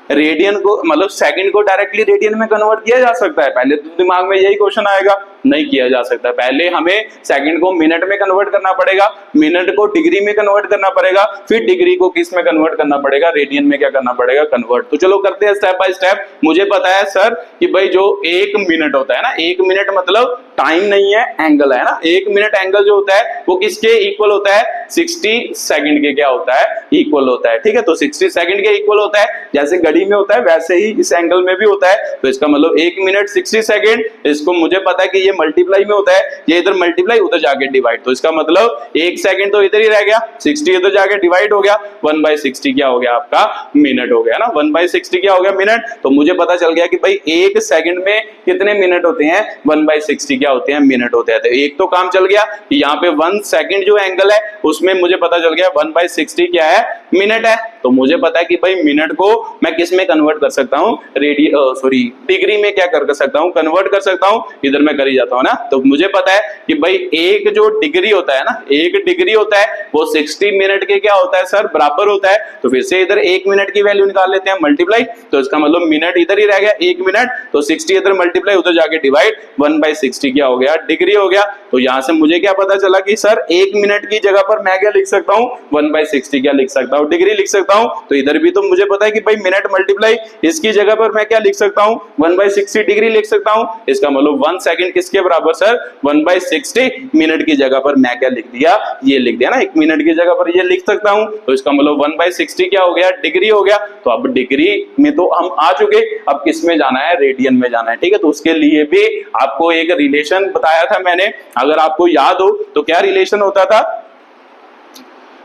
[SPEAKER 1] रेडियन को मतलब सेकंड को डायरेक्टली रेडियन में कन्वर्ट किया जा सकता है, पहले तो दिमाग में यही क्वेश्चन आएगा, नहीं किया जा सकता। पहले हमें सेकंड को मिनट में कन्वर्ट करना पड़ेगा, मिनट को डिग्री में कन्वर्ट करना पड़ेगा, फिर डिग्री को किस में कन्वर्ट करना पड़ेगा, रेडियन में क्या करना पड़ेगा, कन्वर्ट। तो चलो करते हैं स्टेप बाय स्टेप। मुझे पता है सर कि भाई जो 1 मिनट होता है ना, 1 मिनट मतलब टाइम नहीं है, एंगल है ना। 1 मिनट एंगल जो होता है वो किसके इक्वल होता है, 60 सेकंड के क्या होता है, इक्वल होता है। ठीक है, तो 60 सेकंड के इक्वल होता है, जैसे घड़ी में होता है वैसे ही इस एंगल में भी होता है। तो इसका मतलब 1 मिनट 60 सेकंड, इसको मुझे पता है कि ये मल्टीप्लाई में होता है, ये इधर मल्टीप्लाई उधर जाके डिवाइड। तो इसका मतलब 1 सेकंड तो इधर ही रह गया, 60 इधर जाके डिवाइड हो गया, 1/60 क्या हो गया आपका, मिनट हो गया ना। 1/60 क्या हो गया, मिनट। तो मुझे पता चल गया कि भाई 1 सेकंड में कितने मिनट होते हैं, 1/60 क्या होते हैं, मिनट होते हैं। तो एक तो काम चल गया, यहाँ पे 1 सेकंड जो एंगल है उसमें मुझे पता चल गया 1/60 क्या है, मिनट है। तो मुझे पता है कि भाई मिनट को मैं किस में कन्वर्ट कर सकता हूँ, डिग्री में क्या कर सकता हूँ, कन्वर्ट कर सकता हूँ। इधर मैं कर ही जाता हूँ ना। तो मुझे पता है कि भाई एक जो डिग्री होता है ना, 1 डिग्री होता है वो 60 मिनट के क्या होता है सर, बराबर होता है। तो फिर से इधर 1 मिनट की वैल्यू निकाल लेते हैं, मल्टीप्लाई। तो इसका मतलब मिनट इधर ही रह गया, 1 मिनट, तो 60 इधर मल्टीप्लाई उधर जाके डिवाइड, 1/60 क्या हो गया, डिग्री हो गया। तो यहां से मुझे क्या पता चला कि सर 1 मिनट की जगह पर मैं क्या लिख सकता हूँ, 1/60 क्या लिख सकता हूँ, डिग्री लिख सकता हूँ। तो इधर भी तो मुझे पता है कि भाई मिनट मल्टीप्लाई इसकी जगह पर मैं क्या लिख सकता हूँ, 1/60 डिग्री लिख सकता हूँ। इसका मतलब 1 सेकंड किसके बराबर सर, 1/60। मिनट की जगह पर मैं क्या लिख दिया, ये लिख दिया ना, 1 मिनट की जगह पर ये लिख सकता हूँ। तो इसका मतलब 1/60 क्या हो गया, डिग्री हो गया। तो अब डिग्री में तो हम आ चुके, अब किस में जाना है, रेडियन में जाना है। ठीक है, तो उसके लिए भी आपको एक रिलेशन बताया था मैंने, अगर आपको याद हो तो क्या रिलेशन होता था,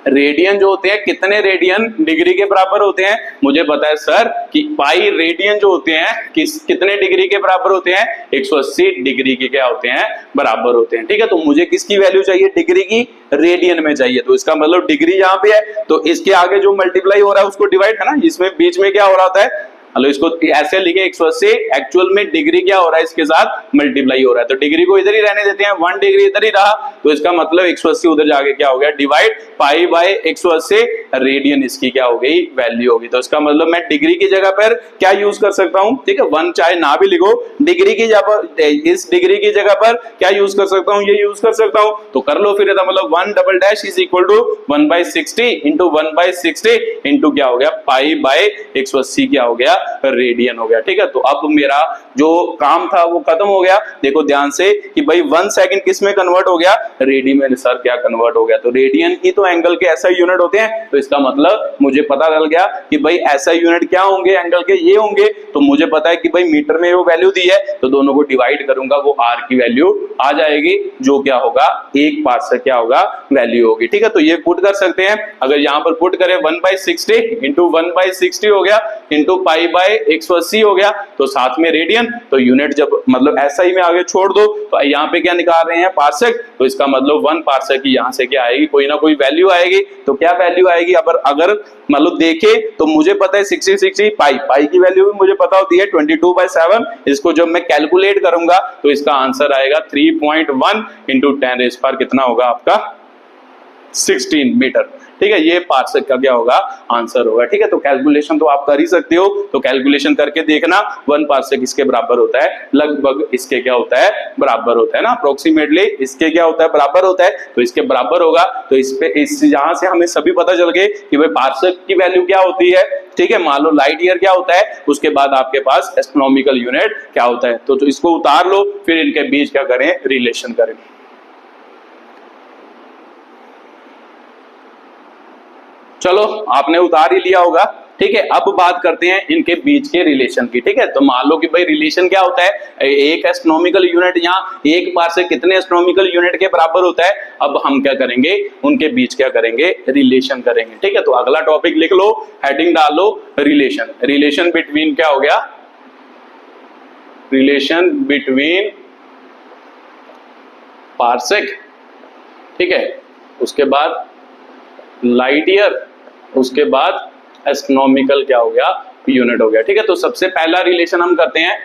[SPEAKER 1] रेडियन जो होते हैं कितने रेडियन डिग्री के बराबर होते हैं? मुझे पता है सर कि पाई रेडियन जो होते हैं कितने डिग्री के बराबर होते हैं? 180 डिग्री के क्या होते हैं? बराबर होते हैं। ठीक है, तो मुझे किसकी वैल्यू चाहिए? डिग्री की, रेडियन में चाहिए। तो इसका मतलब डिग्री यहाँ पे है तो इसके आगे जो मल्टीप्लाई हो रहा है उसको डिवाइड है ना, इसमें बीच में क्या हो रहा होता है? हेलो, इसको ऐसे लिखे 180, एक्चुअल में डिग्री क्या हो रहा है? इसके साथ मल्टीप्लाई हो रहा है, तो डिग्री को इधर ही रहने देते हैं, 1 डिग्री इधर ही रहा, तो इसका मतलब 180 उधर जाके क्या हो गया? डिवाइड पाई बाय 180 रेडियन इसकी क्या हो गई? वैल्यू होगी। तो इसका मतलब मैं डिग्री की जगह पर क्या यूज कर सकता हूं? ठीक है, 1 चाहे ना भी लिखो, डिग्री की जगह पर, इस डिग्री की जगह पर क्या यूज कर सकता हूं? ये यूज कर सकता हूं। तो कर लो फिर, मतलब 1 double dash is equal to 1/60 into 1/60 into क्या हो गया? पाई बाय 180 क्या हो गया? रेडियन हो गया। ठीक है, तो अब मेरा जो काम था वो खत्म हो गया। देखो ध्यान से कि भाई 1 सेकंड किस में कन्वर्ट हो गया? रेडियन में। सर क्या कन्वर्ट हो गया? तो रेडियन ही तो एंगल के ऐसा यूनिट होते हैं, तो इसका मतलब मुझे पता चल गया कि भाई ऐसा यूनिट क्या होंगे एंगल के? ये होंगे। तो मुझे पता है कि भाई मीटर में वो वैल्यू दी है, तो दोनों को डिवाइड करूंगा, वो आर की वैल्यू आ जाएगी, जो क्या होगा? 1 पार्सेक क्या होगा? वैल्यू होगी। ठीक है, तो ये पुट कर सकते हैं। अगर यहां पर पुट करें 1/60 इंटू 1/60 हो गया इंटू पाई बाय 180 हो गया, तो साथ में रेडियन, तो यूनिट जब मतलब ऐसा ही में आगे छोड़ दो, तो यहाँ पे क्या निकाल रहे हैं? पार्सेक। तो इसका मतलब 1 पार्सेक की यहाँ से क्या आएगी? कोई ना कोई वैल्यू आएगी। तो क्या वैल्यू आएगी? अगर मतलब देखे तो मुझे पता है 60 पाई की वैल्यू भी मुझे पता होती है 22/7। इसको जब मैं कैलकुलेट करूंगा तो इसका आंसर आएगा 3.1 इंटू 10⁻⁴ कितना होगा आपका? 16 मीटर। ठीक है, ये पार्सेक का क्या होगा? आंसर होगा। ठीक है, तो कैलकुलेशन तो आप कर ही सकते हो, तो कैलकुलेशन करके देखना 1 पार्सेक इसके बराबर होता है, लगभग इसके क्या होता है? बराबर होता है ना, अप्रोक्सीमेटली इसके क्या होता है? बराबर होता है। तो इसके बराबर होगा, तो इस यहां से हमें सभी पता चल गए कि भाई पार्सेक की वैल्यू क्या होती है। ठीक है, मान लो लाइट ईयर क्या होता है, उसके बाद आपके पास एस्ट्रोनॉमिकल यूनिट क्या होता है। तो इसको उतार लो, फिर इनके बीच क्या करें? रिलेशन करें। चलो, आपने उतार ही लिया होगा। ठीक है, अब बात करते हैं इनके बीच के रिलेशन की। ठीक है, तो मान लो कि भाई रिलेशन क्या होता है? एक एस्ट्रोनॉमिकल यूनिट, यहाँ 1 पार्सेक कितने एस्ट्रोनॉमिकल यूनिट के बराबर होता है? अब हम क्या करेंगे? उनके बीच क्या करेंगे? रिलेशन करेंगे। ठीक है, तो अगला टॉपिक लिख लो, हेडिंग डाल लो, रिलेशन। रिलेशन बिटवीन क्या हो गया? रिलेशन बिटवीन पार्सेक, ठीक है, उसके बाद लाइट ईयर, उसके बाद एस्ट्रोनॉमिकल क्या हो गया? यूनिट हो गया। ठीक है, तो सबसे पहला रिलेशन हम करते हैं,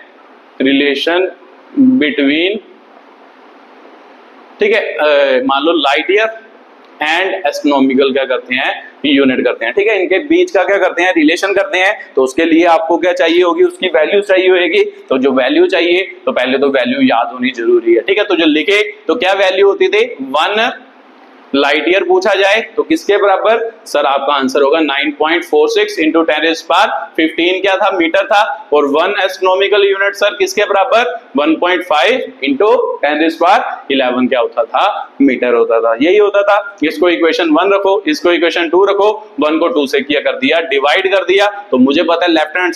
[SPEAKER 1] रिलेशन बिटवीन, ठीक है, मान लो लाइट ईयर एंड एस्ट्रोनॉमिकल क्या करते हैं? यूनिट करते हैं। ठीक है, इनके बीच का क्या करते हैं? रिलेशन करते हैं। तो उसके लिए आपको क्या चाहिए होगी? उसकी वैल्यू चाहिए होगी। तो जो वैल्यू चाहिए, तो पहले तो वैल्यू याद होनी जरूरी है। ठीक है, तो जो लिखे तो क्या वैल्यू होती थी? 1 लाइट ईयर पूछा जाए तो किसके बराबर? सर आपका आंसर होगा 9.46 इंटू 10⁻15 क्या था? मीटर था। और 1 एस्ट्रोनॉमिकल यूनिट सर किसके बराबर? 1.5 इंटू 10⁻11 क्या होता था? मीटर होता था। यही होता था। इसको इक्वेशन 1 रखो, इसको इक्वेशन 2 रखो, 1 को 2 से किया कर दिया, डिवाइड कर दिया। तो मुझे पता है लेफ्ट हैंड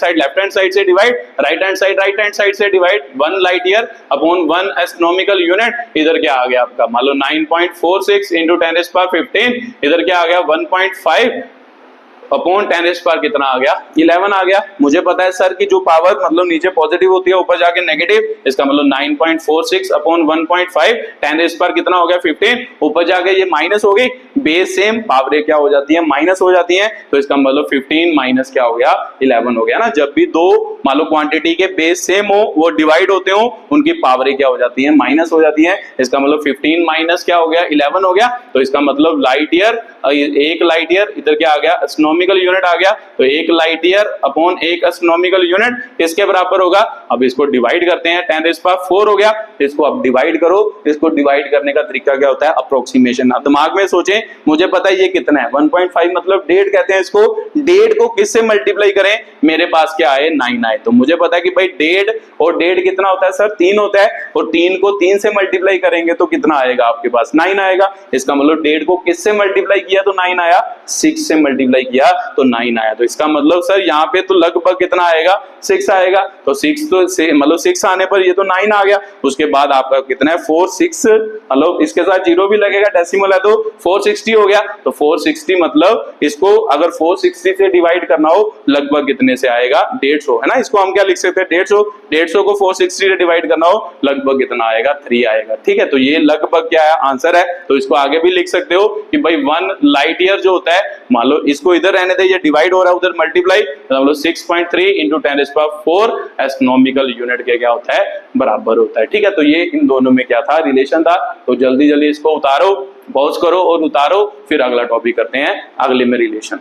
[SPEAKER 1] साइड से डिवाइड, राइट हैंड साइड से divide. 1 light year upon 1 astronomical unit, इधर क्या आ गया आपका? मान लो 9.46 इंटू 10⁻15, इधर क्या आ गया? 1.5 अपॉन 10⁻, कितना आ गया? 11 आ गया। मुझे पता है सर की जो पावर मतलब नीचे पॉजिटिव होती है, ऊपर जाके नेगेटिव, इसका मतलब 9.46 अपॉन 1.5, 10⁻, कितना हो गया? 15, ऊपर जाके ये माइनस हो गई, बेस सेम, पावरें क्या हो जाती है? माइनस हो जाती है। तो इसका मतलब 15 माइनस क्या हो गया? 11 हो गया ना। जब भी दो मान लो क्वांटिटी के बेस सेम हो, वो डिवाइड होते हो, उनकी पावरें क्या हो जाती है? माइनस हो जाती है। इसका मतलब 15 माइनस क्या हो गया? 11 हो गया। तो इसका मतलब लाइट ईयर, एक लाइट ईयर, इधर क्या आ गया? एस्ट्रोनॉमिकल यूनिट आ गया। तो एक लाइट ईयर अपॉन एक एस्ट्रोनॉमिकल यूनिट किसके बराबर होगा? अब इसको डिवाइड करते हैं, 10⁻4 हो गया। इसको अब डिवाइड करो। इसको डिवाइड करने का तरीका क्या होता है? अप्रोक्सीमेशन। अब दिमाग में सोचें, मुझे पता है ये कितना है, 1.5 मतलब 1.5 कहते हैं इसको। 1.5 को किससे मल्टीप्लाई करें? मेरे पास क्या है? 9 आए। आए। तो मुझे पता है कि भाई 1.5 और 1.5 कितना होता है सर 3 होता है, और 3 को 3 से मल्टीप्लाई करेंगे तो कितना आएगा आपके पास 9 आएगा। इसका मतलब 1.5 को किससे मल्टीप्लाई किया तो 9 आया, 6 से मल्टीप्लाई किया तो 9 आया। तो इसका मतलब सर यहाँ पे तो लगभग कितना आएगा 6 आएगा। तो 6 तो मतलब 6 आने पर ये तो 9 आ गया। उसके बाद आपका कितना है 4 6, मतलब इसके साथ 0 भी लगेगा, डेसिमल है तो 460 हो गया। तो 460 मतलब इसको अगर 460 से डिवाइड करना हो लगभग कितने से आएगा 150 है ना। इसको हम क्या लिख सकते हैं 150 को 460 से डिवाइड करना हो लगभग कितना आएगा 3 आएगा। ठीक है, तो ये लगभग क्या है आंसर है। तो इसको आगे भी लिख सकते हो कि भाई 1 लाइट ईयर जो होता है, मान लो इसको इधर रहने दे, ये डिवाइड हो रहा है उधर मल्टीप्लाई, मतलब 6.3 इंटू 10⁴ एस्ट्रोनॉमिकल यूनिट के क्या होता है बराबर होता है। ठीक है, तो ये इन दोनों में क्या था रिलेशन था। तो जल्दी जल्दी इसको उतारो, पॉज करो और उतारो, फिर अगला टॉपिक करते हैं अगले में रिलेशन।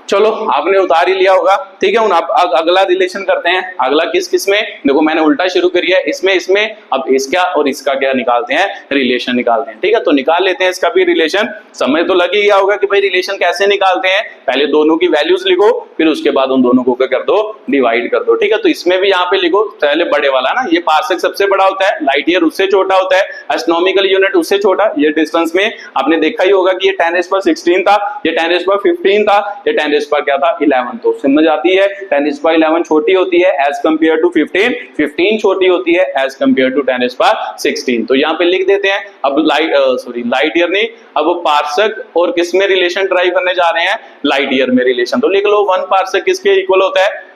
[SPEAKER 1] चलो आपने उतार ही लिया होगा, ठीक है। आप अगला रिलेशन करते हैं। अगला किस में, देखो मैंने उल्टा शुरू करिए इसमें अब इसका और इसका क्या निकालते हैं रिलेशन निकालते हैं। ठीक है, तो निकाल लेते हैं इसका भी रिलेशन। समझ तो लग ही गया होगा कि भाई रिलेशन कैसे निकालते हैं। पहले दोनों की वैल्यूज लिखो, फिर उसके बाद उन दोनों को क्या कर दो डिवाइड कर दो। ठीक है, तो इसमें भी यहाँ पे लिखो पहले बड़े वाला ना, ये पार्सेक सबसे बड़ा होता है, लाइट ईयर उससे छोटा होता है, एस्ट्रोनॉमिकल यूनिट उससे छोटा। ये डिस्टेंस में आपने देखा ही होगा कि ये 10⁻16 था, ये 10⁻15 था, ये 10 क्या था 11। तो समझ आती है 10⁻11 छोटी होती है एज कंपेयर टू 15 छोटी होती है एज कंपेयर टू 10⁻16। तो यहाँ पे लिख देते हैं। अब लाइट ईयर नहीं, अब पार्सक और किस में रिलेशन ड्राइव करने जा रहे हैं लाइट ईयर में रिलेशन। तो लिख लो 1 पार्सक किसके इक्वल होता है,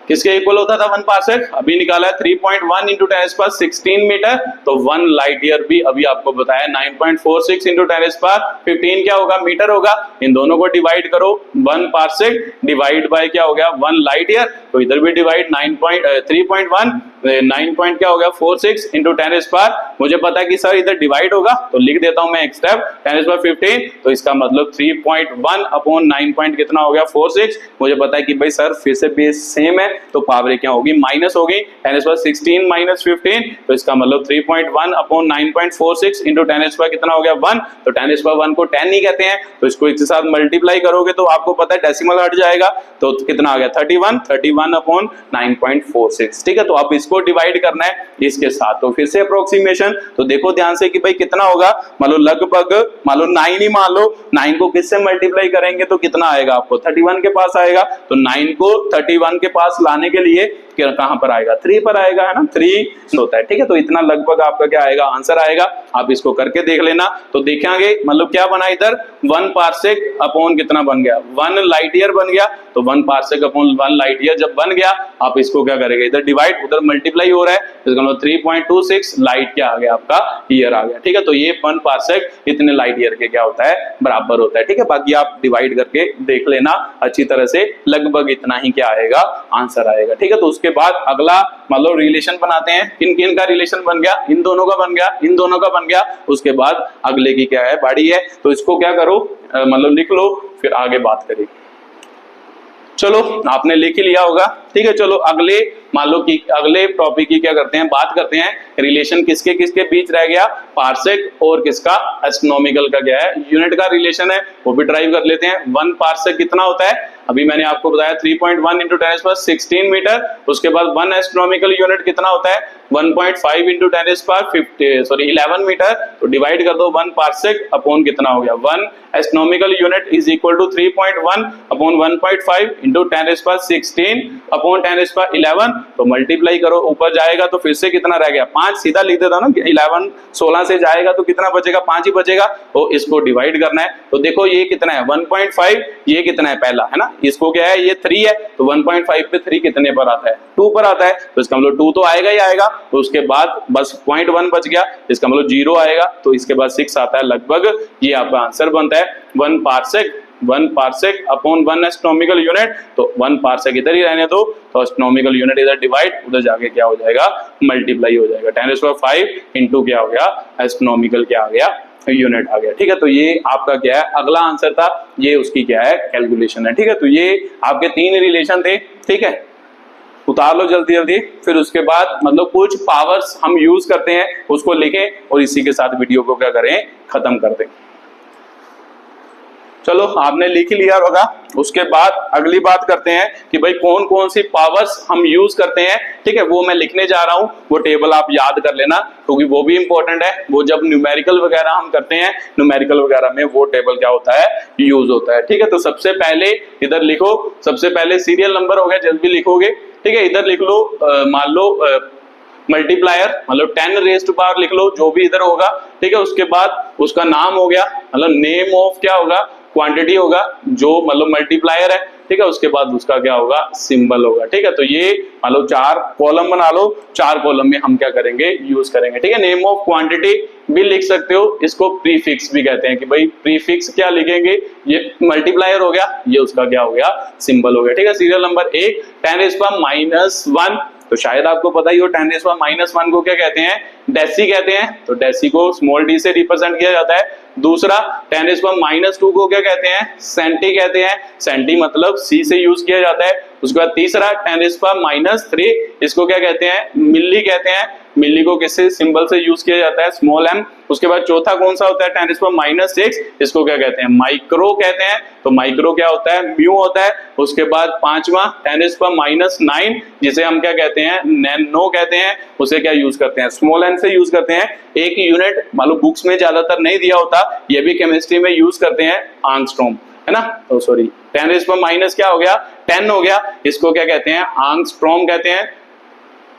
[SPEAKER 1] किसके इक्वल होता था 1 पार्सक, अभी निकाला है 3.1 इंटू 10⁻16 मीटर। तो 1 लाइट ईयर भी अभी आपको बताया 9.46 इंटू 10⁻15 क्या होगा मीटर होगा। इन दोनों को डिवाइड करो, 1 पार्सक डिवाइड बाय क्या हो गया 1 लाइट ईयर। तो इधर भी डिवाइड 3.1 9 क्या हो गया 46 इंटू 10⁻, मुझे पता है कि सर इधर डिवाइड होगा तो लिख देता हूं मैं एक स्टेप 10⁻15। तो इसका मतलब 3.1 अपॉन 9 कितना हो गया 46। मुझे पता है कि भाई सर फिर से बेस सेम है तो पावर क्या होगी माइनस होगी, 10⁻16 माइनस 15। तो इसका मतलब 3.1 अपॉन 9.46 इंटू 10⁻, कितना हो गया 1। तो 10⁻1 को 10 नहीं कहते हैं, तो इसको इसके साथ मल्टीप्लाई करोगे तो आपको पता है डेसिमल हट जाएगा। तो कितना आ गया 31 अपॉन 9.46। ठीक है, तो अब इसको डिवाइड करना है इसके साथ। तो फिर से अप्रोक्सीमेशन, तो देखो ध्यान से कि भाई कितना होगा, मान लो लगभग मान लो 9 ही मान लो, 9 को किससे मल्टीप्लाई करेंगे तो कितना आएगा आपको 31 के पास आएगा। तो 9 को 31 के पास लाने के लिए कहां पर आएगा 3 पर आएगा, है ना 3 होता है। ठीक है, तो इतना लगभग आपका क्या आएगा आंसर आएगा। आप इसको करके देख लेना। तो देखेंगे मतलब क्या बना इधर 1 पार्सेक अपॉन कितना बन गया 1 लाइट ईयर बन गया। तो 1 पार्सेक अपॉन 1 लाइट ईयर जब बन गया, आप इसको क्या करेंगे इधर डिवाइड उधर मल्टीप्लाई हो रहा है, इसका मतलब 3.26 लाइट क्या आ गया आपका ईयर आ गया। ठीक है, तो ये 1 पार्सेक इतने लाइट ईयर के क्या होता है बराबर होता है। ठीक है, बाकी आप डिवाइड करके देख लेना अच्छी तरह से, लगभग इतना ही क्या आएगा आंसर आएगा। ठीक है, तो उसके बाद अगला मतलब रिलेशन बनाते हैं। किन किन का रिलेशन बन गया, इन दोनों का बन गया, इन दोनों का बन गया। उसके बाद अगले की क्या है बारी है। तो इसको क्या करो मतलब लिख लो, फिर आगे बात करेंगे। चलो आपने लिख ही लिया होगा। ठीक है, चलो अगले मान लो कि अगले टॉपिक की क्या करते हैं बात करते हैं। रिलेशन किसके किसके बीच रह गया, पार्सेक और किसका एस्ट्रोनॉमिकल का क्या है यूनिट का रिलेशन है, वो भी ड्राइव कर लेते हैं। 1 पार्सेक कितना होता है, अभी मैंने आपको बताया 3.1 इंटू 10⁻16 मीटर। उसके बाद 1 एस्ट्रोनॉमिकल यूनिट कितना होता है 1.5 इंटू 11 मीटर। तो डिवाइड कर दो 1 पार्सेक अपॉन कितना हो गया 1 astronomical unit is equal to 3.1 upon 1.5 into 10⁻16 upon 10⁻11। तो मल्टीप्लाई करो, ऊपर जाएगा तो फिर से कितना रह गया 5, सीधा लिख देता हूं ना 11 16 से जाएगा तो कितना बचेगा 5 ही बचेगा। तो इसको डिवाइड करना है। तो देखो ये कितना है 1.5, ये कितना है पहला है ना, इसको क्या है ये 3 है। तो 1.5 पे 3 कितने पर आता है 2 पर आता है। तो इसका मतलब 2 तो आएगा ही आएगा। तो उसके बाद बस 0.1 बच गया, इसका मतलब 0 आएगा। तो इसके बाद 6 आता है लगभग, ये आपका आंसर बनता है 1 पार्सेक अपॉन 1 एस्ट्रोनॉमिकल यूनिट। तो 1 पार्सेक इधर ही रहने दो, तो एस्ट्रोनॉमिकल यूनिट इधर डिवाइड, उधर जाके क्या हो जाएगा मल्टीप्लाई हो जाएगा। 10⁵ इंटू क्या हो गया एस्ट्रोनॉमिकल क्या आ गया यूनिट आ गया। ठीक है, तो ये आपका क्या है अगला आंसर था, ये उसकी क्या है कैलकुलेशन है। ठीक है, तो ये आपके 3 रिलेशन थे। ठीक है, उतार लो जल्दी जल्दी, फिर उसके बाद मतलब कुछ पावर्स हम यूज करते हैं उसको लिखें और इसी के साथ वीडियो को क्या करें खत्म कर दें। चलो आपने लिख ही लिया होगा। उसके बाद अगली बात करते हैं कि भाई कौन कौन सी पावर्स हम यूज करते हैं, ठीक है, वो मैं लिखने जा रहा हूं, वो टेबल आप याद कर लेना क्योंकि वो भी इंपॉर्टेंट है। वो जब न्यूमेरिकल वगैरह हम करते हैं, न्यूमेरिकल वगैरह में वो टेबल क्या होता है, यूज होता है, ठीक है। तो सबसे पहले इधर लिखो, सबसे पहले सीरियल नंबर हो गया, जल्दी लिखोगे, ठीक है। इधर लिख लो, मान लो मल्टीप्लायर, मतलब 10 रेज़्ड पावर लिख लो, जो भी इधर होगा, ठीक है। उसके बाद उसका नाम हो गया, मतलब नेम ऑफ क्या होगा, क्वांटिटी होगा, जो मतलब मल्टीप्लायर है, ठीक है। उसके बाद उसका क्या होगा, सिंबल होगा, ठीक है। तो ये मान लो 4 कॉलम बना लो, 4 कॉलम में हम क्या करेंगे, यूज करेंगे, ठीक है। नेम ऑफ क्वांटिटी भी लिख सकते हो, इसको प्रीफिक्स भी कहते हैं कि भाई प्रीफिक्स क्या लिखेंगे, ये मल्टीप्लायर हो गया, ये उसका क्या हो गया, सिंबल हो गया, ठीक है। सीरियल नंबर 1 10⁻⁻1, तो शायद आपको पता ही हो 10⁻⁻1 को क्या कहते हैं, डेसी कहते हैं, तो डेसी को स्मॉल डी से रिप्रेजेंट किया जाता है। दूसरा 10⁻⁻2 को क्या कहते हैं, सेंटी कहते हैं, सेंटी मतलब सी से यूज किया जाता है। उसके बाद तीसरा 10⁻⁻3, इसको क्या कहते हैं, मिली कहते हैं, मिली को किससे, सिंबल से यूज किया जाता है, स्मॉल एम। उसके बाद चौथा कौन सा होता है, 10⁻⁻6, इसको क्या कहते हैं, माइक्रो कहते हैं, तो माइक्रो क्या होता है, म्यू होता है। उसके बाद पांचवा 10⁻⁻9, जिसे हम क्या कहते हैं, नैनो कहते हैं, उसे क्या यूज करते हैं, स्मॉल एन से यूज करते हैं। एक यूनिट मालूम बुक्स में ज्यादातर नहीं दिया होता, ये भी केमिस्ट्री में यूज करते हैं, आंगस्ट्रॉम, है ना। तो सॉरी 10⁻⁻ क्या हो गया, 10 हो गया, इसको क्या कहते हैं, आंगस्ट्रॉम कहते हैं,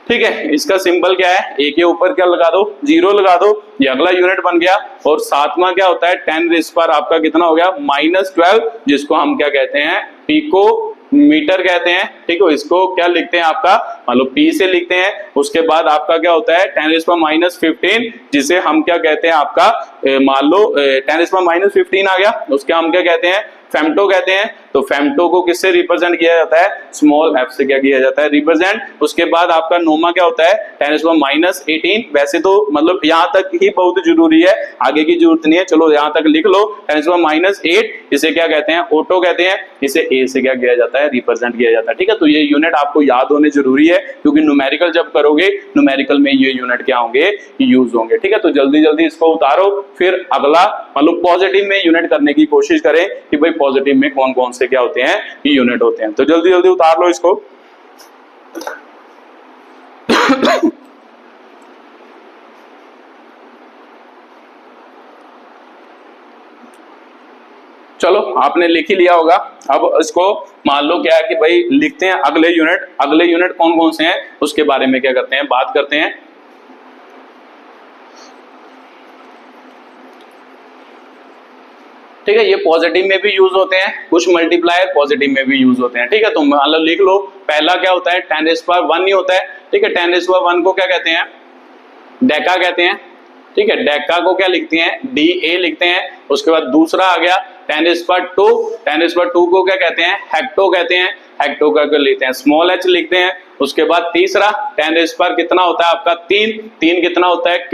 [SPEAKER 1] ठीक है। इसका सिंबल क्या है, ए के ऊपर क्या लगा दो, 0 लगा दो, ये अगला यूनिट बन गया। और सातवां क्या होता है, 10⁻⁻, आपका कितना हो गया, -12, जिसको हम क्या कहते हैं, पिको मीटर कहते हैं, ठीक है। इसको क्या लिखते हैं, आपका मान लो पी से लिखते हैं। उसके बाद आपका क्या होता है 10⁻⁻15, जिसे हम क्या कहते हैं, आपका मान लो 10⁻⁻15 आ गया, उसके हम क्या कहते हैं, फेम्टो कहते हैं। तो फेम्टो को किससे रिप्रेजेंट किया जाता है, स्मॉल एफ से क्या किया जाता है, रिप्रेजेंट। उसके बाद आपका नोमा क्या होता है, 10⁻⁻18, वैसे तो मतलब यहाँ तक ही बहुत जरूरी है, आगे की जरूरत नहीं है, चलो यहाँ तक लिख लो। 10⁻⁸, इसे क्या कहते हैं, ऑटो कहते हैं, इसे ए से क्या किया जाता है, रिप्रेजेंट किया जाता है, ठीक है। तो ये यूनिट आपको याद होने जरूरी है, क्योंकि न्यूमेरिकल जब करोगे, न्यूमेरिकल में ये यूनिट क्या होंगे, यूज होंगे, ठीक है। तो जल्दी जल्दी इसको उतारो, फिर अगला मतलब पॉजिटिव में यूनिट करने की कोशिश करें कि भाई पॉजिटिव में कौन कौन से क्या होते हैं, यूनिट होते हैं। तो जल्दी जल्दी उतार लो इसको। चलो आपने लिख ही लिया होगा। अब इसको मान लो क्या है कि भाई लिखते हैं अगले यूनिट कौन कौन से हैं, उसके बारे में क्या करते हैं, बात करते हैं। ठीक है, ये पॉजिटिव में भी यूज होते हैं, कुछ मल्टीप्लायर पॉजिटिव में भी यूज होते हैं, ठीक है। तो मतलब लिख लो, पहला क्या होता है, 10⁻1 ही होता है, ठीक है। 10⁻1 को क्या कहते हैं, डेका कहते हैं, ठीक है। डेका को क्या लिखते हैं, DA लिखते हैं। उसके बाद दूसरा आ गया 10⁻2 को क्या कहते हैं, हेक्टो कहते हैं, हेक्टो का लिखते हैं, स्मॉल h लिखते हैं। उसके बाद तीसरा 10⁻, कितना होता है आपका, 3 कितना होता है,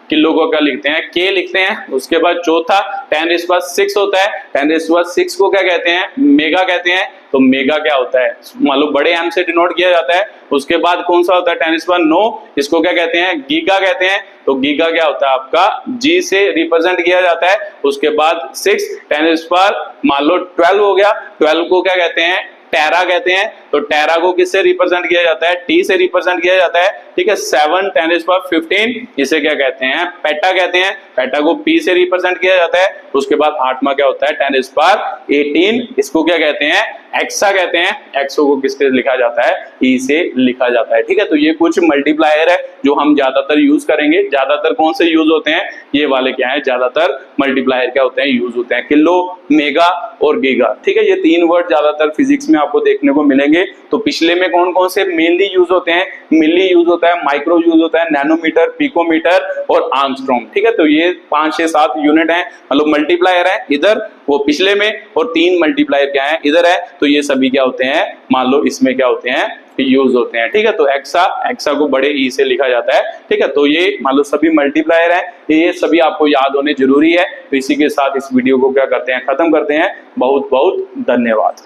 [SPEAKER 1] किलो को क्या लिखते हैं, K लिखते हैं। उसके बाद चौथा 10⁻6 होता है, 10⁻6 को क्या कहते हैं, मेगा कहते हैं। तो मेगा क्या होता है, मान लो बड़े M से डिनोट किया जाता है। उसके बाद कौन सा होता है 10⁻9, इसको क्या कहते हैं, गीगा कहते हैं। तो गीगा क्या होता है आपका, G से रिप्रेजेंट किया जाता है। उसके बाद 6 10⁻, मान लो 12 हो गया, 12 को क्या कहते हैं, टेरा कहते हैं। तो टेरा को किससे रिप्रेजेंट किया जाता है, T से रिप्रेजेंट किया जाता है, ठीक है। 7 10⁻15, इसे क्या कहते हैं, पेटा कहते हैं, पेटा को P से रिप्रेजेंट किया जाता है। उसके बाद 8वां क्या होता है 10⁻18, इसको क्या कहते हैं, एक्सा कहते हैं। एक्सो को किससे लिखा जाता है, E से लिखा जाता है, ठीक है। तो ये कुछ मल्टीप्लायर है जो हम ज्यादातर यूज करेंगे। ज्यादातर कौन से यूज होते हैं, ये वाले क्या है, ज्यादातर मल्टीप्लायर क्या होते हैं, यूज होते हैं, किलो, मेगा और गीगा, ठीक है। ये 3 वर्ड ज्यादातर फिजिक्स में आपको देखने को मिलेंगे। तो पिछले में कौन कौन से मेनली यूज होते हैं, मिली यूज होता है, माइक्रो यूज होता है, नैनोमीटर, पिकोमीटर और आर्मस्ट्रॉन्ग, ठीक है। तो ये 5 6 7 यूनिट है, मतलब मल्टीप्लायर है इधर, वो पिछले में, और 3 मल्टीप्लायर क्या है, इधर है। तो ये सभी क्या होते हैं, मान लो इसमें क्या होते हैं, यूज होते हैं, ठीक है। तो एक्सा को बड़े ई से लिखा जाता है, ठीक है। तो ये मान लो सभी मल्टीप्लायर है, ये सभी आपको याद होने जरूरी है। तो इसी के साथ इस वीडियो को क्या करते हैं, खत्म करते हैं। बहुत बहुत धन्यवाद।